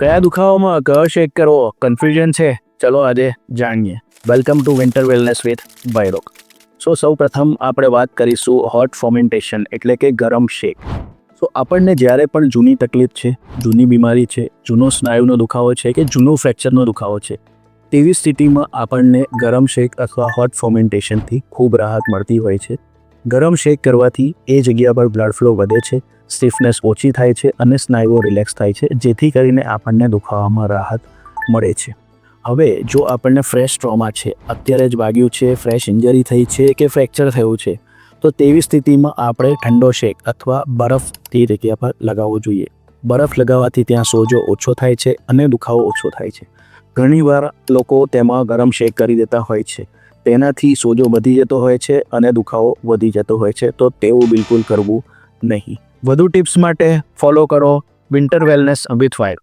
કયા દુખાવામાં કયો શેક કરવો કન્ફ્યુઝન છે? ચલો આજે જાણીએ. Welcome to winter wellness with વાયરોક. સૌ પ્રથમ આપણે વાત કરીશું હોટ ફોર્મેન્ટેશન એટલે કે ગરમ શેક. આપણને જ્યારે પણ જૂની તકલીફ છે, જૂની બીમારી છે, જૂનો સ્નાયુનો દુખાવો છે કે જૂનો ફ્રેક્ચરનો દુખાવો છે, તેવી સ્થિતિમાં આપણને ગરમ શેક અથવા હોટ ફોર્મેન્ટેશનથી ખૂબ રાહત મળતી હોય છે. ગરમ શેક કરવાથી એ જગ્યા પર બ્લડ ફ્લો વધે છે, સ્ટીફનેસ ઓછી થાય છે અને સ્નાયુઓ રિલેક્સ થાય છે, જેથી કરીને આપણને દુખાવામાં રાહત મળે છે. હવે જો આપણને ફ્રેશ ટ્રોમા છે, અત્યારે જ વાગ્યું છે, ફ્રેશ ઇન્જરી થઈ છે કે ફ્રેક્ચર થયું છે, તો તેવી સ્થિતિમાં આપણે ઠંડો શેક અથવા બરફ તે જગ્યા પર લગાવવો જોઈએ. બરફ લગાવવાથી ત્યાં સોજો ઓછો થાય છે અને દુખાવો ઓછો થાય છે. ઘણીવાર લોકો તેમાં ગરમ શેક કરી દેતા હોય છે, તેનાથી સોજો વધી જતો હોય છે અને દુખાવો વધી જતો હોય છે, તો તેવું બિલકુલ કરવું નહીં. વધુ ટિપ્સ માટે ફોલો કરો વિન્ટર વેલનેસ વિથ વાયરોક.